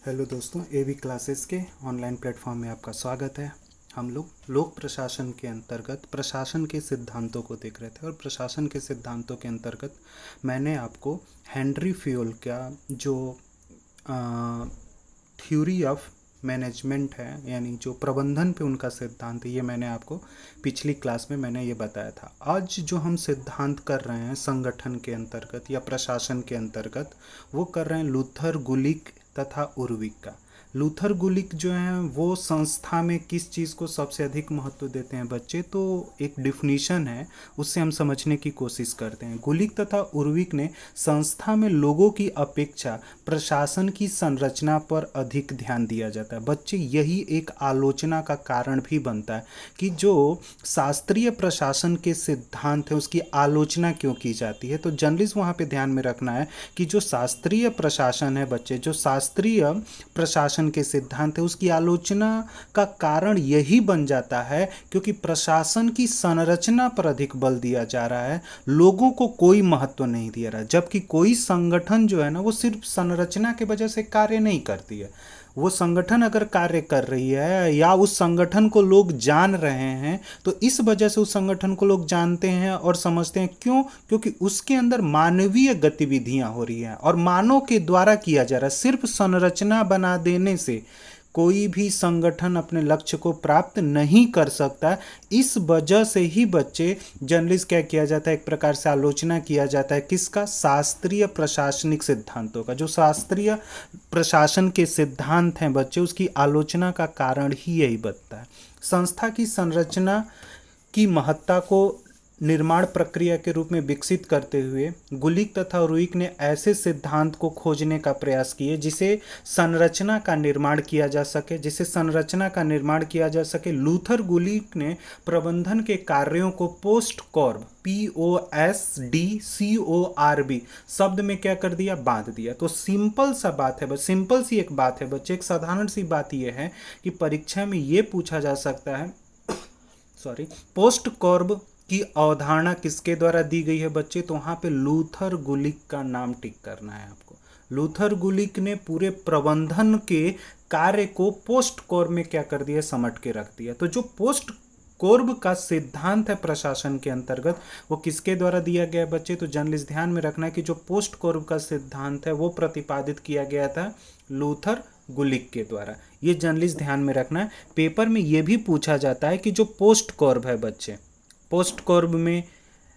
Hello दोस्तों, एवी classes के online platform में आपका स्वागत है। हम लोक प्रशासन के अंतर्गत प्रशासन के सिद्धांतों को देख रहे थे और प्रशासन के सिद्धांतों के अंतर्गत मैंने आपको हेनरी फ्योल का जो थ्योरी ऑफ मैनेजमेंट है, यानी जो प्रबंधन पे उनका सिद्धांत है, ये मैंने आपको पिछली क्लास में मैंने ये बताया था। आज जो हम सिद्धांत कर रहे हैं संगठन के अंतर्गत या प्रशासन के अंतर्गत, वो कर रहे हैं लूथर गुलिक तथा उर्विक का। लूथर गुलिक जो हैं वो संस्था में किस चीज़ को सबसे अधिक महत्व देते हैं बच्चे, तो एक डिफिनीशन है, उससे हम समझने की कोशिश करते हैं। गुलिक तथा उर्विक ने संस्था में लोगों की अपेक्षा प्रशासन की संरचना पर अधिक ध्यान दिया जाता है। बच्चे यही एक आलोचना का कारण भी बनता है कि जो शास्त्रीय प्रशासन के सिद्धांत है उसकी आलोचना क्यों की जाती है। तो जर्नलिस्ट वहाँ पे ध्यान में रखना है कि जो शास्त्रीय प्रशासन है बच्चे, जो शास्त्रीय प्रशासन के सिद्धांत है उसकी आलोचना का कारण यही बन जाता है क्योंकि प्रशासन की संरचना पर अधिक बल दिया जा रहा है, लोगों को कोई महत्व नहीं दिया रहा। जबकि कोई संगठन जो है ना वो सिर्फ संरचना के वजह से कार्य नहीं करती है। वो संगठन अगर कार्य कर रही है या उस संगठन को लोग जान रहे हैं तो इस वजह से उस संगठन को लोग जानते हैं और समझते हैं। क्यों? क्योंकि उसके अंदर मानवीय गतिविधियां हो रही हैं और मानव के द्वारा किया जा रहा है। सिर्फ संरचना बना देने से कोई भी संगठन अपने लक्ष्य को प्राप्त नहीं कर सकता। इस वजह से ही बच्चे जर्नलिस्ट क्या किया जाता है, एक प्रकार से आलोचना किया जाता है किसका? शास्त्रीय प्रशासनिक सिद्धांतों का। जो शास्त्रीय प्रशासन के सिद्धांत हैं बच्चे, उसकी आलोचना का कारण ही यही बनता है। संस्था की संरचना की महत्ता को निर्माण प्रक्रिया के रूप में विकसित करते हुए गुलिक तथा उर्विक ने ऐसे सिद्धांत को खोजने का प्रयास किए जिसे संरचना का निर्माण किया जा सके। लूथर गुलिक ने प्रबंधन के कार्यों को पोस्ट कॉर्ब POSDCORB शब्द में क्या कर दिया? बांध दिया। तो सिंपल सा बात है, बस सिंपल सी एक बात है बच्चे, एक साधारण सी बात यह है कि परीक्षा में ये पूछा जा सकता है पोस्ट कॉर्ब की अवधारणा किसके द्वारा दी गई है बच्चे? तो वहां पे लूथर गुलिक का नाम टिक करना है आपको। लूथर गुलिक ने पूरे प्रबंधन के कार्य को पोस्ट कॉर्ब में क्या कर दिया? समट के रख दिया। तो जो पोस्ट कॉर्ब का सिद्धांत है प्रशासन के अंतर्गत, वो किसके द्वारा दिया गया है बच्चे? तो जर्नलिस्ट ध्यान में रखना है कि जो पोस्ट कॉर्ब का सिद्धांत है वो प्रतिपादित किया गया था लूथर गुलिक के द्वारा। ये जर्नलिस्ट ध्यान में रखना है। पेपर में ये भी पूछा जाता है कि जो पोस्ट कॉर्ब है बच्चे, पोस्ट कॉर्ब में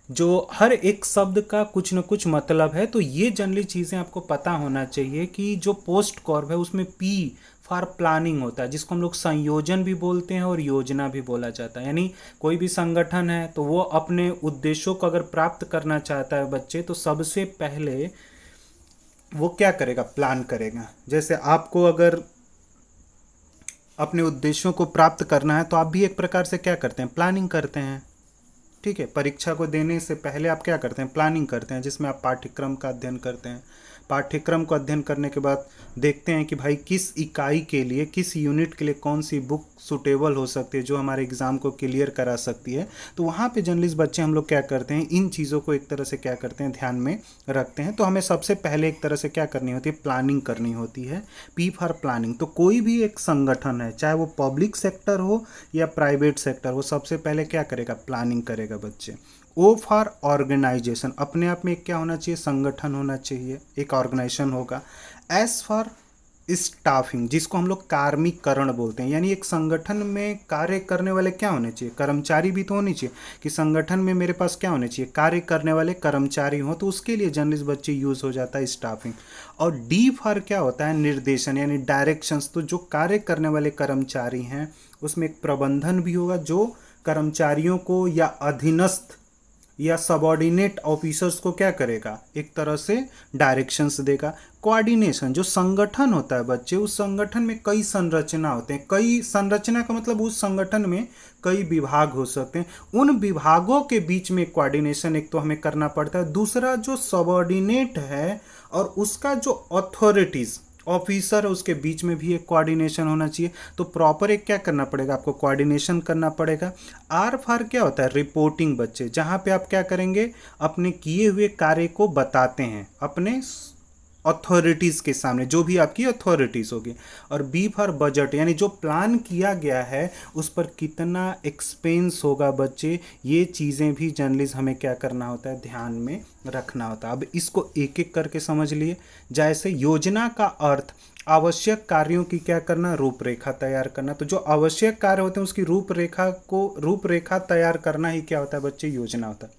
जो हर एक शब्द का कुछ न कुछ मतलब है, तो ये जनरली चीज़ें आपको पता होना चाहिए कि जो पोस्ट कॉर्ब है उसमें P फॉर प्लानिंग होता है, जिसको हम लोग संयोजन भी बोलते हैं और योजना भी बोला जाता है। यानी कोई भी संगठन है तो वो अपने उद्देश्यों को अगर प्राप्त करना चाहता है बच्चे, तो सबसे पहले वो क्या करेगा? प्लान करेगा। जैसे आपको अगर अपने उद्देश्यों को प्राप्त करना है तो आप भी एक प्रकार से क्या करते हैं? प्लानिंग करते हैं। ठीक है, परीक्षा को देने से पहले आप क्या करते हैं? प्लानिंग करते हैं, जिसमें आप पाठ्यक्रम का अध्ययन करते हैं। पाठ्यक्रम को अध्ययन करने के बाद देखते हैं कि भाई किस इकाई के लिए, किस यूनिट के लिए कौन सी बुक सुटेबल हो सकती है जो हमारे एग्ज़ाम को क्लियर करा सकती है। तो वहाँ पे जर्नलिस्ट बच्चे हम लोग क्या करते हैं? इन चीज़ों को एक तरह से क्या करते हैं? ध्यान में रखते हैं। तो हमें सबसे पहले एक तरह से क्या करनी होती है? प्लानिंग करनी होती है। P for planning. तो कोई भी एक संगठन है, चाहे वो पब्लिक सेक्टर हो या प्राइवेट सेक्टर, वो सबसे पहले क्या करेगा? प्लानिंग करेगा बच्चे। O for organisation. अपने आप में एक क्या होना चाहिए? संगठन होना चाहिए, एक ऑर्गेनाइजेशन होगा। S फॉर स्टाफिंग, जिसको हम लोग कार्मिककरण बोलते हैं। यानी एक संगठन में कार्य करने वाले क्या होने चाहिए? कर्मचारी भी तो होने चाहिए कि संगठन में मेरे पास क्या होने चाहिए? कार्य करने वाले कर्मचारी हो। तो उसके लिए जर्नलिस्ट बच्चे यूज़ हो जाता है स्टाफिंग। और D फॉर क्या होता है? निर्देशन, यानी डायरेक्शंस। तो जो कार्य करने वाले कर्मचारी हैं उसमें एक प्रबंधन भी होगा जो कर्मचारियों को या अधीनस्थ या सबऑर्डिनेट ऑफिसर्स को क्या करेगा? एक तरह से डायरेक्शंस देगा। कोऑर्डिनेशन, जो संगठन होता है बच्चे, उस संगठन में कई संरचना होते हैं। कई संरचना का मतलब उस संगठन में कई विभाग हो सकते हैं। उन विभागों के बीच में कोऑर्डिनेशन एक तो हमें करना पड़ता है। दूसरा जो सबऑर्डिनेट है और उसका जो अथॉरिटीज़ ऑफिसर है उसके बीच में भी एक कोऑर्डिनेशन होना चाहिए। तो प्रॉपर एक क्या करना पड़ेगा? आपको कोऑर्डिनेशन करना पड़ेगा। R फॉर क्या होता है? रिपोर्टिंग बच्चे, जहाँ पे आप क्या करेंगे? अपने किए हुए कार्य को बताते हैं अपने अथॉरिटीज़ के सामने, जो भी आपकी अथॉरिटीज़ होगी। और बी फॉर बजट, यानी जो प्लान किया गया है उस पर कितना एक्सपेंस होगा बच्चे, ये चीज़ें भी जर्नलिस्ट हमें क्या करना होता है, ध्यान में रखना होता है। अब इसको एक एक करके समझ लिए। जैसे योजना का अर्थ आवश्यक कार्यों की क्या करना, रूपरेखा तैयार करना। तो जो आवश्यक कार्य होते हैं उसकी रूपरेखा तैयार करना ही क्या होता है बच्चे, योजना होता है।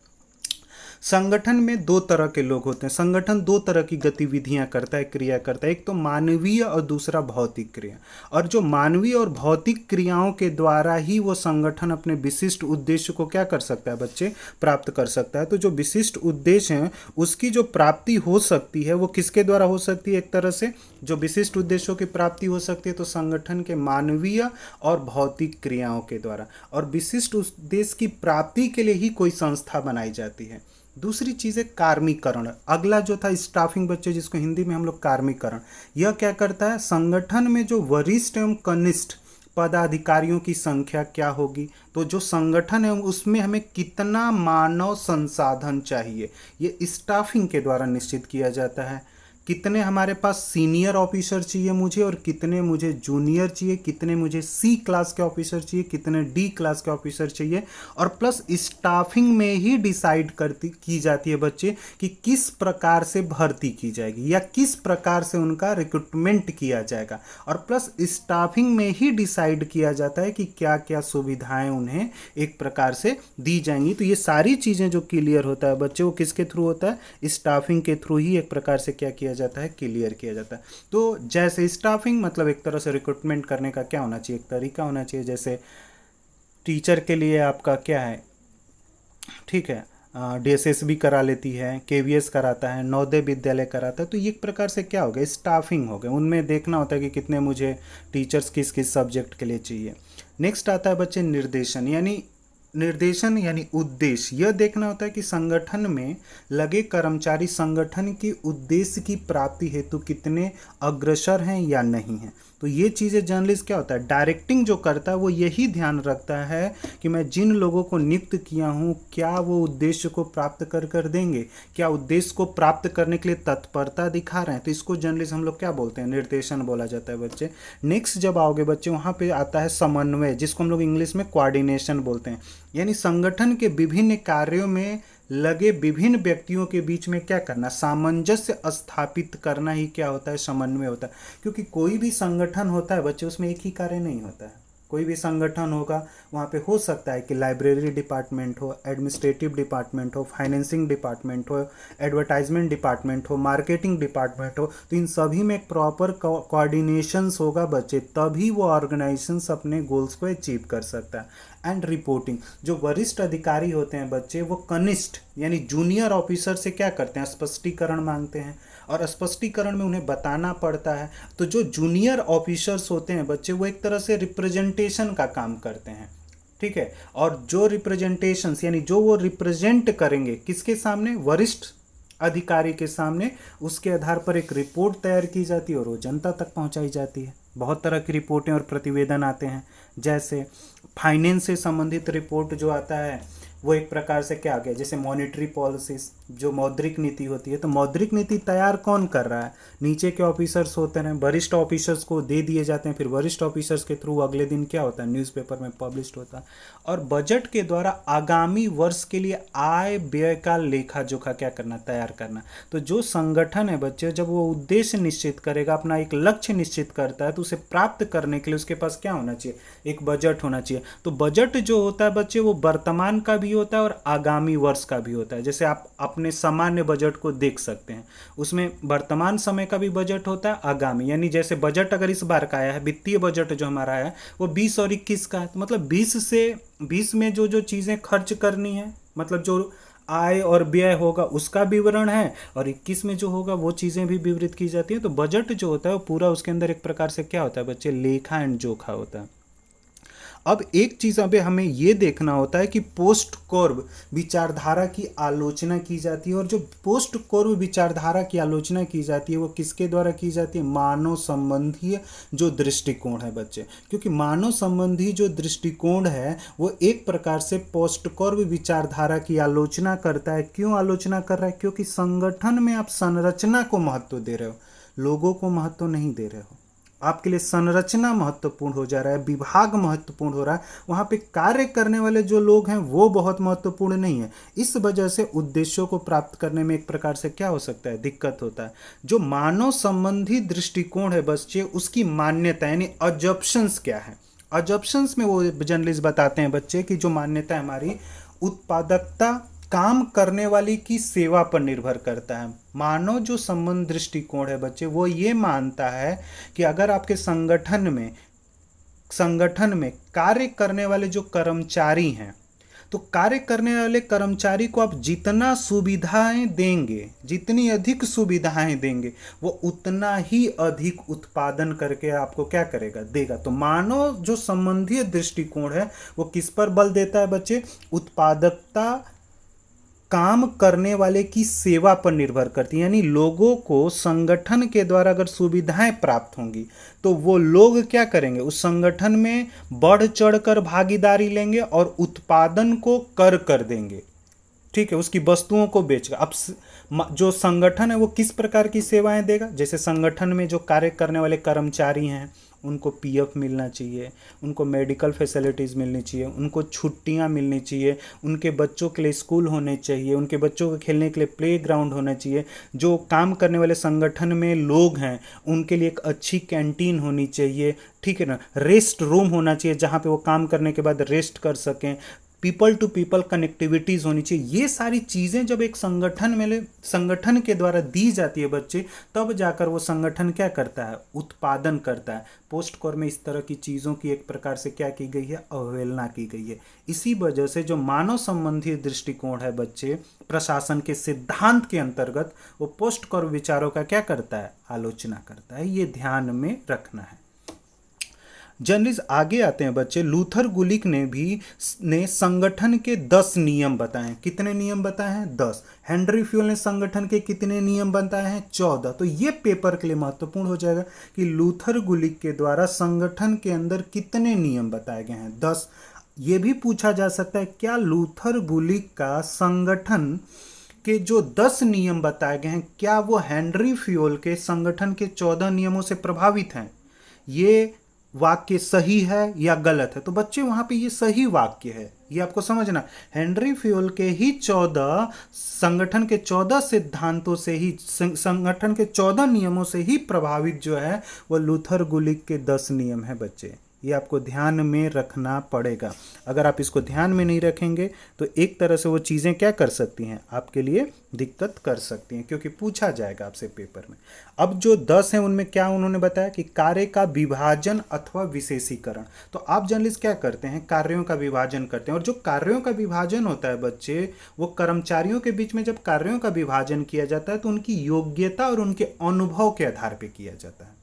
संगठन में दो तरह के लोग होते हैं। संगठन दो तरह की गतिविधियां करता है, क्रिया करता है। एक तो मानवीय और दूसरा भौतिक क्रिया। और जो मानवीय और भौतिक क्रियाओं के द्वारा ही वो संगठन अपने विशिष्ट उद्देश्य को क्या कर सकता है बच्चे, प्राप्त कर सकता है। तो जो विशिष्ट उद्देश्य हैं उसकी जो प्राप्ति हो सकती है वो किसके द्वारा हो सकती है, एक तरह से जो विशिष्ट उद्देश्यों की प्राप्ति हो सकती है तो संगठन के मानवीय और भौतिक क्रियाओं के द्वारा। और विशिष्ट उद्देश्य की प्राप्ति के लिए ही कोई संस्था बनाई जाती है। दूसरी चीज़ है कार्मिकरण। अगला जो था स्टाफिंग बच्चे, जिसको हिंदी में हम लोग कार्मिकरण, यह क्या करता है, संगठन में जो वरिष्ठ एवं कनिष्ठ पदाधिकारियों की संख्या क्या होगी, तो जो संगठन है उसमें हमें कितना मानव संसाधन चाहिए, ये स्टाफिंग के द्वारा निश्चित किया जाता है। कितने हमारे पास सीनियर ऑफिसर चाहिए मुझे और कितने मुझे जूनियर चाहिए, कितने मुझे सी क्लास के ऑफिसर चाहिए, कितने डी क्लास के ऑफिसर चाहिए। और प्लस स्टाफिंग में ही डिसाइड की जाती है बच्चे कि किस प्रकार से भर्ती की जाएगी या किस प्रकार से उनका रिक्रूटमेंट किया जाएगा। और प्लस स्टाफिंग में ही डिसाइड किया जाता है कि क्या क्या सुविधाएं उन्हें एक प्रकार से दी जाएंगी। तो ये सारी चीज़ें जो क्लियर होता है बच्चे वो किसके थ्रू होता है, स्टाफिंग के थ्रू ही एक प्रकार से क्या किया जाता है, क्लियर किया जाता है। तो जैसे स्टाफिंग मतलब एक तरह से रिक्रूटमेंट करने का क्या होना चाहिए, एक तरीका होना चाहिए। जैसे टीचर के लिए आपका क्या है, ठीक है, डीएसएस भी करा लेती है, केवीएस कराता है, नवोदय विद्यालय कराता है। तो ये एक प्रकार से क्या हो गया, स्टाफिंग हो गया। उनमें देखना होता है कि कितने मुझे टीचर्स किस किस सब्जेक्ट के लिए चाहिए। नेक्स्ट आता है बच्चे निर्देशन, यानी उद्देश्य। यह देखना होता है कि संगठन में लगे कर्मचारी संगठन के उद्देश्य की प्राप्ति हेतु कितने अग्रसर हैं या नहीं हैं। तो ये चीज़ें जर्नलिस्ट क्या होता है, डायरेक्टिंग जो करता है वो यही ध्यान रखता है कि मैं जिन लोगों को नियुक्त किया हूँ क्या वो उद्देश्य को प्राप्त कर देंगे, क्या उद्देश्य को प्राप्त करने के लिए तत्परता दिखा रहे हैं। तो इसको जर्नलिस्ट हम लोग क्या बोलते हैं, निर्देशन बोला जाता है बच्चे। नेक्स्ट जब आओगे बच्चे वहाँ पे आता है समन्वय, जिसको हम लोग इंग्लिश में कोऑर्डिनेशन बोलते हैं। यानी संगठन के विभिन्न कार्यों में लगे विभिन्न व्यक्तियों के बीच में क्या करना, सामंजस्य स्थापित करना ही क्या होता है, समन्वय होता है। क्योंकि कोई भी संगठन होता है बच्चे उसमें एक ही कार्य नहीं होता है। कोई भी संगठन होगा वहाँ पे हो सकता है कि लाइब्रेरी डिपार्टमेंट हो, एडमिनिस्ट्रेटिव डिपार्टमेंट हो, फाइनेंसिंग डिपार्टमेंट हो, एडवर्टाइजमेंट डिपार्टमेंट हो, मार्केटिंग डिपार्टमेंट हो। तो इन सभी में एक प्रॉपर कोऑर्डिनेशंस होगा बच्चे, तभी वो ऑर्गेनाइजेशंस अपने गोल्स को अचीव कर सकता है। एंड रिपोर्टिंग, जो वरिष्ठ अधिकारी होते हैं बच्चे वो कनिष्ठ यानी जूनियर ऑफिसर से क्या करते हैं, स्पष्टीकरण मांगते हैं और स्पष्टीकरण में उन्हें बताना पड़ता है। तो जो जूनियर ऑफिसर्स होते हैं बच्चे वो एक तरह से रिप्रेजेंटेशन का काम करते हैं, ठीक है। और जो रिप्रेजेंटेशंस यानी जो वो रिप्रेजेंट करेंगे किसके सामने, वरिष्ठ अधिकारी के सामने, उसके आधार पर एक रिपोर्ट तैयार की जाती है और वो जनता तक पहुंचाई जाती है। बहुत तरह की रिपोर्टें और प्रतिवेदन आते हैं। जैसे फाइनेंस से संबंधित रिपोर्ट जो आता है वो एक प्रकार से क्या आ गया, जैसे मॉनेटरी पॉलिसीज, जो मौद्रिक नीति होती है। तो मौद्रिक नीति तैयार कौन कर रहा है, नीचे के ऑफिसर्स होते हैं, वरिष्ठ ऑफिसर्स को दे दिए जाते हैं। फिर वरिष्ठ ऑफिसर्स के थ्रू अगले दिन क्या होता है, न्यूज़पेपर में पब्लिश होता है। और बजट के द्वारा आगामी वर्ष के लिए आय व्यय का लेखा जोखा क्या करना, तैयार करना। तो जो संगठन है बच्चे जब वो उद्देश्य निश्चित करेगा, अपना एक लक्ष्य निश्चित करता है, तो उसे प्राप्त करने के लिए उसके पास क्या होना चाहिए, एक बजट होना चाहिए। तो बजट जो होता है बच्चे वो वर्तमान का भी होता है और आगामी वर्ष का भी होता है। जैसे आप अपने सामान्य बजट को देख सकते हैं, उसमें वर्तमान समय का भी बजट होता है, आगामी। यानी जैसे बजट अगर इस बार का आया है, वित्तीय बजट जो हमारा है वो 20 और 21 का है, तो मतलब 20 में जो जो चीज़ें खर्च करनी है, मतलब जो आय और व्यय होगा उसका विवरण है, और 21 में जो होगा वो चीज़ें भी विवरित की जाती हैं। तो बजट जो होता है वो पूरा उसके अंदर एक प्रकार से क्या होता है बच्चे, लेखा एंड जोखा होता है। अब एक चीज अबे हमें ये देखना होता है कि पोस्ट कौरव विचारधारा की आलोचना की जाती है, और जो पोस्ट कौरव विचारधारा की आलोचना की जाती है वो किसके द्वारा की जाती है? मानव संबंधी जो दृष्टिकोण है बच्चे, क्योंकि मानव संबंधी जो दृष्टिकोण है वो एक प्रकार से पोस्ट कौरव विचारधारा की आलोचना करता है। क्यों आलोचना कर रहा है? क्योंकि संगठन में आप संरचना को महत्व दे रहे हो, लोगों को महत्व नहीं दे रहे हो। आपके लिए संरचना महत्वपूर्ण हो जा रहा है, विभाग महत्वपूर्ण हो रहा है, वहां पे कार्य करने वाले जो लोग हैं वो बहुत महत्वपूर्ण नहीं है। इस वजह से उद्देश्यों को प्राप्त करने में एक प्रकार से क्या हो सकता है? दिक्कत होता है। जो मानव संबंधी दृष्टिकोण है बच्चे, उसकी मान्यता यानी अजम्पशंस क्या है? अजम्पशंस में वो जर्नलिस्ट बताते हैं बच्चे कि जो मान्यता है हमारी उत्पादकता काम करने वाली की सेवा पर निर्भर करता है। मानव जो संबंध दृष्टिकोण है बच्चे वो ये मानता है कि अगर आपके संगठन में कार्य करने वाले जो कर्मचारी हैं, तो कार्य करने वाले कर्मचारी को आप जितना सुविधाएं देंगे, जितनी अधिक सुविधाएं देंगे, वो उतना ही अधिक उत्पादन करके आपको क्या करेगा? देगा। तो मानव जो संबंधी दृष्टिकोण है वो किस पर बल देता है बच्चे? उत्पादकता काम करने वाले की सेवा पर निर्भर करती है। यानी लोगों को संगठन के द्वारा अगर सुविधाएं प्राप्त होंगी तो वो लोग क्या करेंगे? उस संगठन में बढ़ चढ़कर भागीदारी लेंगे और उत्पादन को कर देंगे। ठीक है, उसकी वस्तुओं को बेचकर। अब जो संगठन है वो किस प्रकार की सेवाएं देगा? जैसे संगठन में जो कार्य करने वाले कर्मचारी हैं उनको पीएफ मिलना चाहिए, उनको मेडिकल फैसिलिटीज़ मिलनी चाहिए, उनको छुट्टियां मिलनी चाहिए, उनके बच्चों के लिए स्कूल होने चाहिए, उनके बच्चों को खेलने के लिए प्ले ग्राउंड होना चाहिए। जो काम करने वाले संगठन में लोग हैं उनके लिए एक अच्छी कैंटीन होनी चाहिए, ठीक है ना, रेस्ट रूम होना चाहिए जहाँ पे वो काम करने के बाद रेस्ट कर सकें, पीपल टू पीपल कनेक्टिविटीज़ होनी चाहिए। ये सारी चीज़ें जब एक संगठन के द्वारा दी जाती है बच्चे, तब जाकर वो संगठन क्या करता है? उत्पादन करता है। पोस्ट कोर में इस तरह की चीज़ों की एक प्रकार से क्या की गई है? अवहेलना की गई है। इसी वजह से जो मानव संबंधी दृष्टिकोण है बच्चे, प्रशासन के सिद्धांत के अंतर्गत, वो पोस्ट कोर विचारों का क्या करता है? आलोचना करता है। ये ध्यान में रखना है। जर्नलिस्ट आगे आते हैं बच्चे। लूथर गुलिक ने संगठन के 10 नियम बताए। कितने नियम बताए हैं? 10। हेनरी फ्यूल ने संगठन के कितने नियम बताए हैं? 14। तो ये पेपर के लिए महत्वपूर्ण हो जाएगा कि लूथर गुलिक के द्वारा संगठन के अंदर कितने नियम बताए गए हैं? 10। ये भी पूछा जा सकता है क्या लूथर गुलिक का संगठन के जो 10 नियम बताए गए हैं क्या वो हेनरी फ्यूल के संगठन के 14 नियमों से प्रभावित हैं? ये वाक्य सही है या गलत है? तो बच्चे वहां पे ये सही वाक्य है, ये आपको समझना। हेनरी फ्यूल के ही 14 संगठन के 14 सिद्धांतों से ही, संगठन के 14 नियमों से ही प्रभावित जो है वो लूथर गुलिक के 10 नियम है बच्चे। ये आपको ध्यान में रखना पड़ेगा। अगर आप इसको ध्यान में नहीं रखेंगे तो एक तरह से वो चीज़ें क्या कर सकती हैं? आपके लिए दिक्कत कर सकती हैं, क्योंकि पूछा जाएगा आपसे पेपर में। अब जो 10 हैं उनमें क्या उन्होंने बताया कि कार्य का विभाजन अथवा विशेषीकरण। तो आप जर्नलिस्ट क्या करते हैं? कार्यों का विभाजन करते हैं। और जो कार्यों का विभाजन होता है बच्चे, वो कर्मचारियों के बीच में जब कार्यों का विभाजन किया जाता है तो उनकी योग्यता और उनके अनुभव के आधार पर किया जाता है।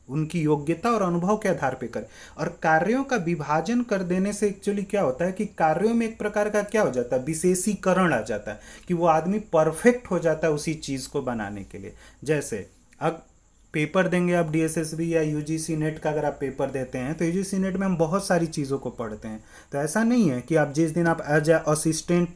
उनकी योग्यता और अनुभव के आधार पर करें। और कार्यों का विभाजन कर देने से एक्चुअली क्या होता है कि कार्यों में एक प्रकार का क्या हो जाता है? विशेषीकरण आ जाता है, कि वो आदमी परफेक्ट हो जाता है उसी चीज को बनाने के लिए। जैसे अब पेपर देंगे आप डीएसएसबी या यूजीसी नेट का, अगर आप पेपर देते हैं तो यूजीसी नेट में हम बहुत सारी चीज़ों को पढ़ते हैं। तो ऐसा नहीं है कि आप जिस दिन आप एज ए असिस्टेंट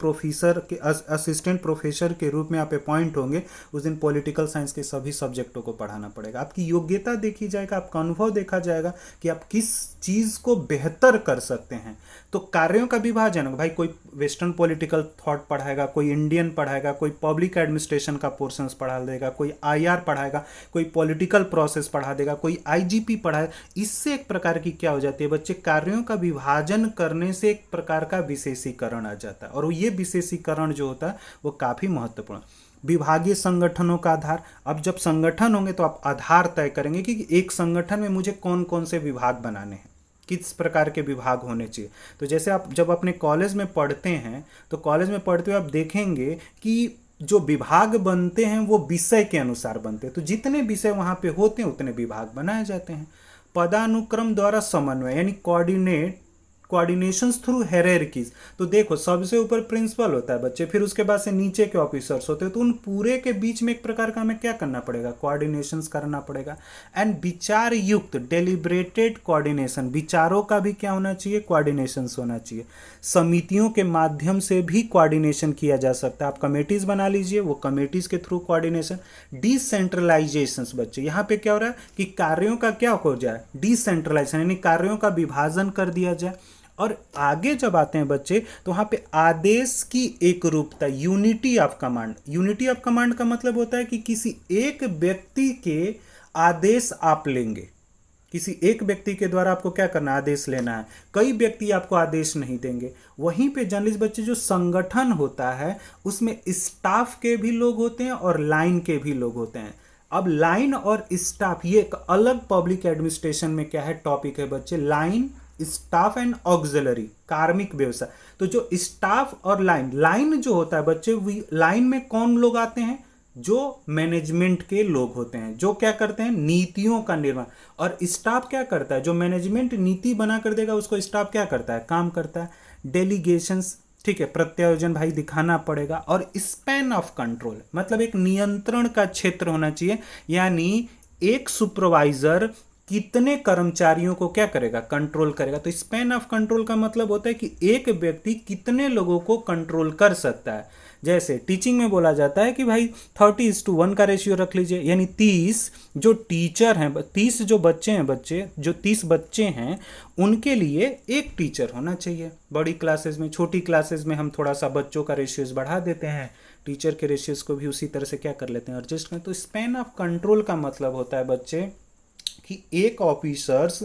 प्रोफेसर के रूप में आप अपॉइंट होंगे उस दिन पॉलिटिकल साइंस के सभी सब्जेक्टों को पढ़ाना पड़ेगा। आपकी योग्यता देखी जाएगा, आपका अनुभव देखा जाएगा कि आप किस चीज़ को बेहतर कर सकते हैं। तो कार्यों का विभाजन, भाई कोई वेस्टर्न पॉलिटिकल थॉट पढ़ाएगा, कोई इंडियन पढ़ाएगा, कोई पब्लिक एडमिनिस्ट्रेशन का पोर्शंस पढ़ा देगा, कोई आईआर पढ़ाएगा, कोई पॉलिटिकल प्रोसेस पढ़ा देगा, कोई आईजीपी पढ़ाए। इससे एक प्रकार की क्या हो जाती है बच्चे? कार्यों का विभाजन करने से एक प्रकार का विशेषीकरण आ जाता है। और ये विशेषीकरण जो होता है वो काफ़ी महत्वपूर्ण। विभागीय संगठनों का आधार। अब जब संगठन होंगे तो आप आधार तय करेंगे कि एक संगठन में मुझे कौन कौन से विभाग बनाने हैं, किस प्रकार के विभाग होने चाहिए। तो जैसे आप जब अपने कॉलेज में पढ़ते हैं तो कॉलेज में पढ़ते हुए आप देखेंगे कि जो विभाग बनते हैं वो विषय के अनुसार बनते हैं। तो जितने विषय वहाँ पे होते हैं उतने विभाग बनाए जाते हैं। पदानुक्रम द्वारा समन्वय यानी कोऑर्डिनेट कोऑर्डिनेशंस थ्रू हायरार्कीज। तो देखो सबसे ऊपर प्रिंसिपल होता है बच्चे, फिर उसके बाद से नीचे के ऑफिसर्स होते हैं, तो उन पूरे के बीच में एक प्रकार का हमें क्या करना पड़ेगा, कोऑर्डिनेशंस करना पड़ेगा। एंड विचार युक्त डेलिब्रेटेड कोऑर्डिनेशन, विचारों का भी क्या होना चाहिए, कोऑर्डिनेशंस होना चाहिए। समितियों के माध्यम से भी कोऑर्डिनेशन किया जा सकता है, आप कमेटीज बना लीजिए, वो कमेटीज के थ्रू कोऑर्डिनेशन। डिसेंट्रलाइजेशंस बच्चे, यहाँ पे क्या हो रहा है कि कार्यों का क्या हो जाए, डिसेंट्रलाइजेशन, यानी कार्यों का विभाजन कर दिया जाए। और आगे जब आते हैं बच्चे तो वहां पे आदेश की एक रूपता, unity of command. Unity of command का मतलब होता है कि किसी एक व्यक्ति के आदेश आप लेंगे, किसी एक व्यक्ति के द्वारा आपको क्या करना है, आदेश लेना है, कई व्यक्ति आपको आदेश नहीं देंगे। वहीं पे जर्नलिस्ट बच्चे जो संगठन होता है उसमें स्टाफ के भी लोग होते हैं और लाइन के भी लोग होते हैं। अब लाइन और स्टाफ ये एक अलग पब्लिक एडमिनिस्ट्रेशन में क्या है, टॉपिक है बच्चे, लाइन, स्टाफ एंड ऑक्सिलरी, कार्मिक व्यवसाय। तो जो स्टाफ और लाइन, लाइन जो होता है बच्चे, लाइन में कौन लोग आते हैं, जो मैनेजमेंट के लोग होते हैं, जो क्या करते हैं, नीतियों का निर्माण। और स्टाफ क्या करता है, जो मैनेजमेंट नीति बना कर देगा उसको स्टाफ क्या करता है, काम करता है। डेलीगेशंस, ठीक है, प्रत्यायोजन भाई दिखाना पड़ेगा। और स्पैन ऑफ कंट्रोल, मतलब एक नियंत्रण का क्षेत्र होना चाहिए, यानी एक सुपरवाइजर कितने कर्मचारियों को क्या करेगा, कंट्रोल करेगा। तो स्पैन ऑफ कंट्रोल का मतलब होता है कि एक व्यक्ति कितने लोगों को कंट्रोल कर सकता है। जैसे टीचिंग में बोला जाता है कि भाई 30:1 का रेशियो रख लीजिए, यानी 30 जो टीचर हैं, 30 जो बच्चे हैं, जो 30 बच्चे हैं उनके लिए एक टीचर होना चाहिए। बड़ी क्लासेस में, छोटी क्लासेस में हम थोड़ा सा बच्चों का रेशियोज बढ़ा देते हैं, टीचर के रेशियोज को भी उसी तरह से क्या कर लेते हैं, एडजस्ट करें। तो स्पैन ऑफ कंट्रोल का मतलब होता है बच्चे कि एक ऑफिसर्स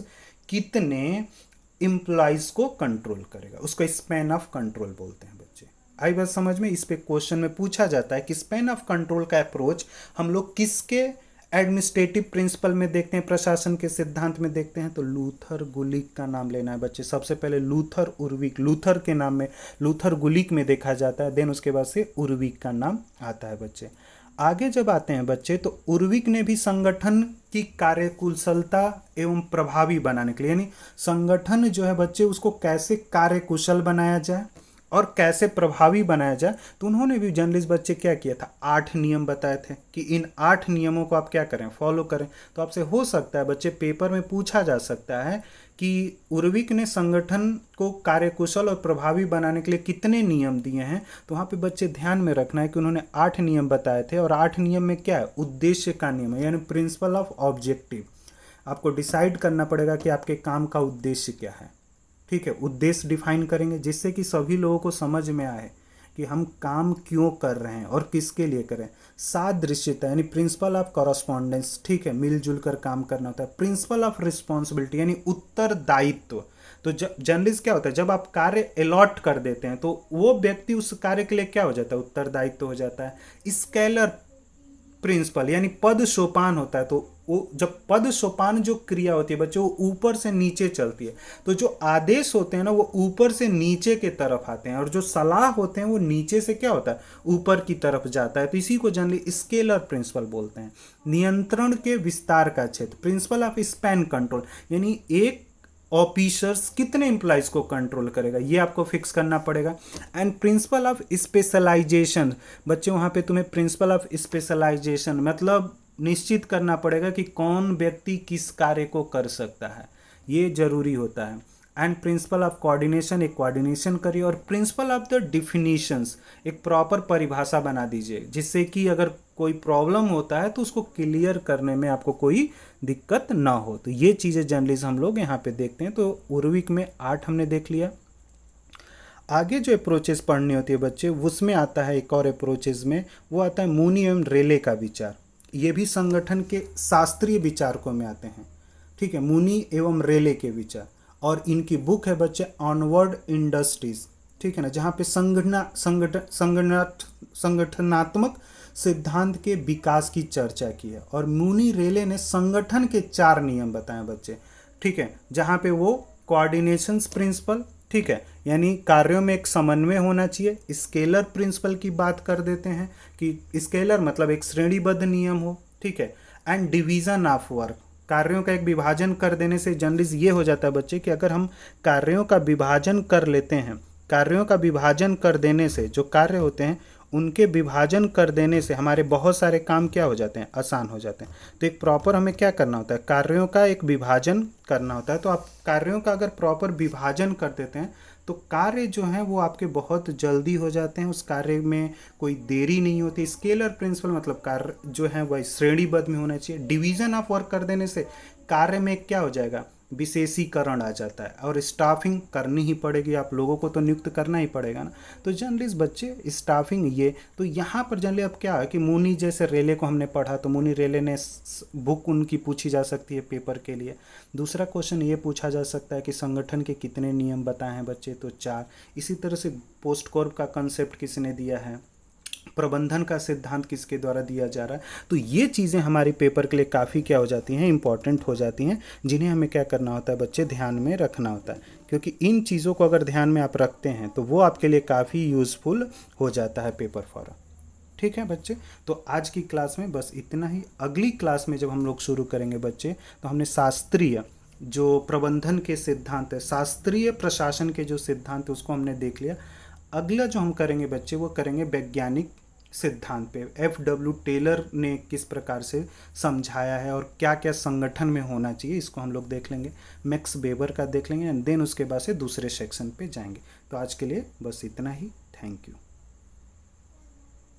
कितने एम्प्लॉइज को कंट्रोल करेगा, उसको स्पैन ऑफ कंट्रोल बोलते हैं बच्चे। आई बात समझ में। इस पे क्वेश्चन में पूछा जाता है कि स्पैन ऑफ कंट्रोल का अप्रोच हम लोग किसके एडमिनिस्ट्रेटिव प्रिंसिपल में देखते हैं, प्रशासन के सिद्धांत में देखते हैं। तो लूथर गुलिक का नाम लेना है बच्चे। सबसे पहले लूथर उर्विक, लूथर के नाम में, लूथर गुलिक में देखा जाता है, देन उसके बाद से उर्विक का नाम आता है बच्चे। आगे जब आते हैं बच्चे तो उर्विक ने भी संगठन की कार्यकुशलता एवं प्रभावी बनाने के लिए, यानी संगठन जो है बच्चे उसको कैसे कार्यकुशल बनाया जाए और कैसे प्रभावी बनाया जाए, तो उन्होंने भी जर्नलिस्ट बच्चे क्या किया था, 8 नियम बताए थे कि इन 8 नियमों को आप क्या करें, फॉलो करें। तो आपसे हो सकता है बच्चे पेपर में पूछा जा सकता है कि उर्विक ने संगठन को कार्यकुशल और प्रभावी बनाने के लिए कितने नियम दिए हैं। तो वहाँ पे बच्चे ध्यान में रखना है कि उन्होंने 8 नियम बताए थे, और 8 नियम में क्या है, उद्देश्य का नियम है, यानी प्रिंसिपल ऑफ ऑब्जेक्टिव। आपको डिसाइड करना पड़ेगा कि आपके काम का उद्देश्य क्या है, ठीक है, उद्देश्य डिफाइन करेंगे जिससे कि सभी लोगों को समझ में आए कि हम काम क्यों कर रहे हैं और किसके लिए करें। सादृश्यता यानी प्रिंसिपल ऑफ कॉरस्पॉन्डेंस, ठीक है, मिलजुल कर काम करना होता है। प्रिंसिपल ऑफ रिस्पॉन्सिबिलिटी यानी उत्तरदायित्व। तो जर्नलिस्ट क्या होता है, जब आप कार्य अलॉट कर देते हैं तो वो व्यक्ति उस कार्य के लिए क्या हो जाता है, उत्तरदायित्व हो जाता है। स्केलर प्रिंसिपल यानी पद सोपान होता है, तो वो जब पद सोपान जो क्रिया होती है बच्चे वो ऊपर से नीचे चलती है, तो जो आदेश होते हैं ना वो ऊपर से नीचे के तरफ आते हैं, और जो सलाह होते हैं वो नीचे से क्या होता है, ऊपर की तरफ जाता है। तो इसी को जनरली स्केलर प्रिंसिपल बोलते हैं। नियंत्रण के विस्तार का क्षेत्र, प्रिंसिपल ऑफ स्पैन कंट्रोल, यानी एक ऑफिसर्स कितने एम्प्लॉइज को कंट्रोल करेगा, ये आपको फिक्स करना पड़ेगा। एंड प्रिंसिपल ऑफ स्पेशलाइजेशन बच्चे, वहाँ पे तुम्हें प्रिंसिपल ऑफ स्पेशलाइजेशन मतलब निश्चित करना पड़ेगा कि कौन व्यक्ति किस कार्य को कर सकता है, ये जरूरी होता है। एंड प्रिंसिपल ऑफ कोऑर्डिनेशन, एक कोऑर्डिनेशन करिए। और प्रिंसिपल ऑफ द डिफिनीशंस, एक प्रॉपर परिभाषा बना दीजिए जिससे कि अगर कोई प्रॉब्लम होता है तो उसको क्लियर करने में आपको कोई दिक्कत ना हो। तो ये चीज़ें जर्नलिज्म हम लोग यहाँ पे देखते हैं। तो उर्विक में 8 हमने देख लिया। आगे जो अप्रोचेस पढ़नी होती है बच्चे, उसमें आता है एक और अप्रोचेस में, वो आता है मूनी एवं रेले का विचार। ये भी संगठन के शास्त्रीय विचारकों में आते हैं, ठीक है, मूनी एवं रेले के विचार। और इनकी बुक है बच्चे ऑनवर्ड इंडस्ट्रीज, ठीक है ना, जहाँ पे संगठनात्मक सिद्धांत के विकास की चर्चा की है। और मूनी रेले ने संगठन के 4 नियम बताए बच्चे, ठीक है, जहाँ पे वो कोऑर्डिनेशंस प्रिंसिपल, ठीक है, यानी कार्यों में एक समन्वय होना चाहिए। स्केलर प्रिंसिपल की बात कर देते हैं कि स्केलर मतलब एक श्रेणीबद्ध नियम हो, ठीक है। एंड डिवीजन ऑफ वर्क, कार्यों का एक विभाजन कर देने से जनरली ये हो जाता है बच्चे कि अगर हम कार्यों का विभाजन कर लेते हैं, कार्यों का विभाजन कर देने से जो कार्य होते हैं उनके विभाजन कर देने से हमारे बहुत सारे काम क्या हो जाते हैं, आसान हो जाते हैं। तो एक प्रॉपर हमें क्या करना होता है, कार्यों का एक विभाजन करना होता है। तो आप कार्यों का अगर प्रॉपर विभाजन कर देते हैं तो कार्य जो हैं वो आपके बहुत जल्दी हो जाते हैं, उस कार्य में कोई देरी नहीं होती। स्केलर प्रिंसिपल मतलब कार्य जो है वह श्रेणीबद्ध में होना चाहिए। डिवीजन ऑफ वर्क कर देने से कार्य में क्या हो जाएगा, विशेषीकरण आ जाता है और स्टाफिंग करनी ही पड़ेगी, आप लोगों को तो नियुक्त करना ही पड़ेगा ना। तो जनरली बच्चे स्टाफिंग ये तो यहाँ पर जनरली अब क्या है कि मुनि जैसे रेले को हमने पढ़ा तो मुनि रेले ने बुक उनकी पूछी जा सकती है पेपर के लिए। दूसरा क्वेश्चन ये पूछा जा सकता है कि संगठन के कितने नियम बताए हैं बच्चे, तो 4। इसी तरह से पोस्ट कॉर्प का कंसेप्ट किसने दिया है, प्रबंधन का सिद्धांत किसके द्वारा दिया जा रहा है। तो ये चीज़ें हमारी पेपर के लिए काफ़ी क्या हो जाती हैं, इंपॉर्टेंट हो जाती हैं, जिन्हें हमें क्या करना होता है बच्चे, ध्यान में रखना होता है। क्योंकि इन चीज़ों को अगर ध्यान में आप रखते हैं तो वो आपके लिए काफ़ी यूज़फुल हो जाता है पेपर फॉर। ठीक है बच्चे, तो आज की क्लास में बस इतना ही। अगली क्लास में जब हम लोग शुरू करेंगे बच्चे, तो हमने शास्त्रीय जो प्रबंधन के सिद्धांत है, शास्त्रीय प्रशासन के जो सिद्धांत है उसको हमने देख लिया। अगला जो हम करेंगे बच्चे वो करेंगे वैज्ञानिक सिद्धांत पे। F.W. टेलर ने किस प्रकार से समझाया है और क्या क्या संगठन में होना चाहिए, इसको हम लोग देख लेंगे। मैक्स वेबर का देख लेंगे एंड देन उसके बाद से दूसरे सेक्शन पे जाएंगे। तो आज के लिए बस इतना ही। Thank you.